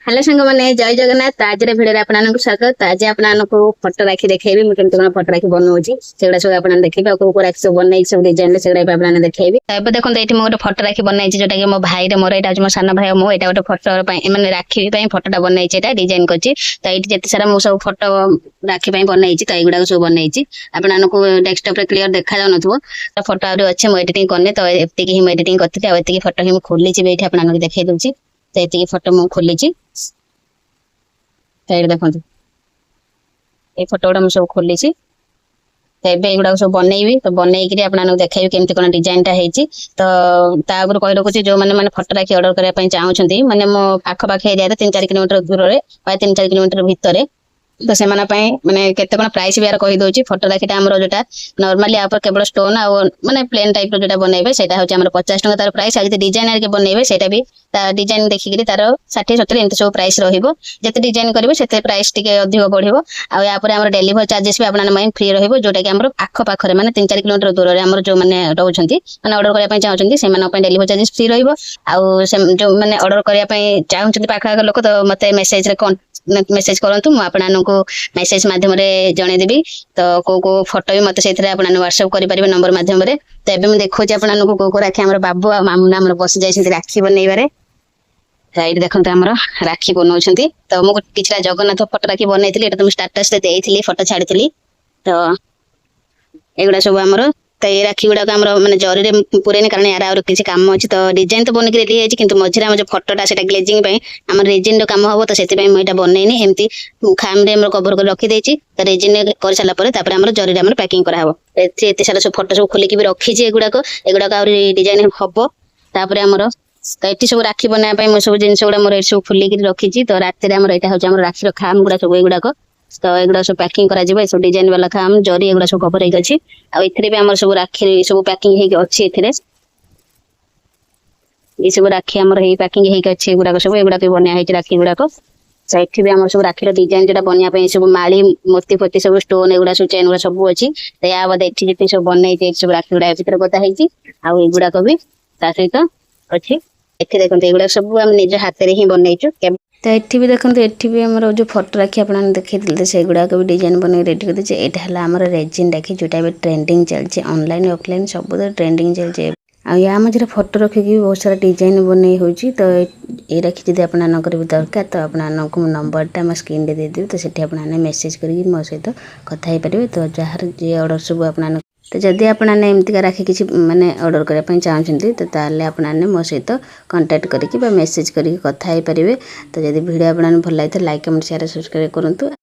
Hello सांग मैंने जय जगन्नाथ आज भिडियो आपको स्वागत। आज आपको फोटो राखी देखी मुझे फोटो राखी बनाऊँगी से सब आप देखिए राखी सब बनई सब डिजाइन से देखी। तो देखो ये गोटे फोटो राखी बनई जोटा कि मो भाई मोर यहाँ मो सान भाई मो यहाँ गोटे फोटो मैंने राखी फोटोटा बनई डिजाइन कर तो ये जिते सारा मुझे सब फोटो राखी बनई तो युवा सब बनई आपको डेस्कटॉप क्लीयर देखा जान फोटो आज अच्छे मुझे एडिटिंग करनी तो ये एडिटिंग करी फोटो ही खोली आपको देखी दूसरी तो ये फोटो मुझे खोली देखो ये फोटो गुड़ा मुझे सब खोली तो ये सब बनईबी तो बनईकि आपको देखी केमती कौन डिजाइन टा है तो आगुरी कही रखुच्छी जो मैंने फोटो राखी ऑर्डर करने चाहूँगी मैंने मो आखपाख एरिया 3-4 किलोमीटर दूर में 3-4 किलोमीटर भितर तो से मैंने केते कौन प्राइस भी यार कही दूसरी फोटो राखीटा आम जोटा नॉर्मली आप केवल स्टोन आ माने प्लेन टाइप जो बनइबे सेटा होची हमर 50 टका तार प्राइस आ जते डिजाइन आके बनइबे सेटा भी ता डिजाइन देखिकरी तार 60-70 एंत सब प्राइस रहिबो जते डिजाइन करिवे सेते प्राइस टिके अधिक बढ़िबो आ या पर हमर डिलीवरी चार्जेस भी आपन माइन फ्री रहिबो जोटा कि हमर आखो पाखरे माने 3-4 किलोमीटर दूर रे हमर जो माने रहउछंती माने ऑर्डर करिया पई चाहउछंती से माने पई डिलीवरी चार्जेस फ्री रहिबो आ जो माने ऑर्डर करिया पई चाहउछंती पाखा लोक तो मते मेसेज रे मेसेज करंतु मु आपनको मेसेज माध्यम जनईदेवी तो को फोटो भी मत से व्हाट्सएप करेंगे नंबर मध्यम तो ये मुझे देखो आपको को राखी बाबू आ मामूना बस जाइए राखी बनइबारे तो ये देखते आम राखी बनाऊँ तो मुझे किसी जगन्नाथ फोटो राखी बनई तो स्टाटस देती फोटो छाड़ी तो एगुड़ा सब आमर तो ये राखी गुड़ाक मैंने जरी में पुरेनी कारण यार और किसी काम अच्छी तो डिजाइन तो बनक रेडी है कि मझे जो फोटोटा से ग्लेजिंग आम रेजिन काम हम तो से मुझे बनईनी एमती खाम कवर कर रखी तो रेजिन कर सारापर आम जरी में पैकिंग कराव एत सारा सब फोटो सब खोलिकी भी रखी एगुड़ाक डिजाइन हम तापर आमर तो ये सब राखी बनाया सब जिन गुड़ा मोर सब खोलिकी रखी तो रात यहाँ हूँ राखी खाम गुड़ा सब युवाक तो एगुड़ा सब पैकिंग करा सब डिजाइन वाला खाम जरी एगुड़ा सब कवर होगी भी आम सब राखी सब पैकिंग अच्छी ये सब राखी आम पैकिंग अच्छी गुड़ाक सब एगुड़ा बनाई राखी गुड़ाक तो ये भी आम सब राखी डिजाइन जो बनवाई सब माली मोती फोती सब स्टोन एगुड़ा सब चेन गुड़ा सब अच्छी तो या बाद ये सब बनई सब राखी गुड़ा भर बता आगुड़ाक भी सहित अच्छी ये देखते एगुड़ा सब आम निज हाथ में ही बनईचु तो ये भी देखते ये भी आम जो फोटो राखी आप देखते से गुड़ाक भी डिजाइन बन रेडी कर दीजिए यहाँ है रेजिन राखी जोटा भी ट्रेंडिंग चलती ऑनलाइन ऑफलाइन सब ट्रेंडिंग चलती आ मझे फोटो रखिकी बहुत सारा डिजाइन बनई हो तो ये राखी जब आपको भी दरकार तो आपको नंबरटा मैं स्क्रीन दे देदेवी तो सीठी आप मेसेज करी मो सहित कथा पारे तो जार जी ऑर्डर सब आप तो जदि आपने एमतीका राखी किसी माने ऑर्डर करने चाहते तो ताले आपने मो सहित कांटेक्ट करके मेसेज करके कथा पारे तो जब वीडियो आपको भल लगे लाइक कमेंट शेयर सब्सक्राइब करूँ।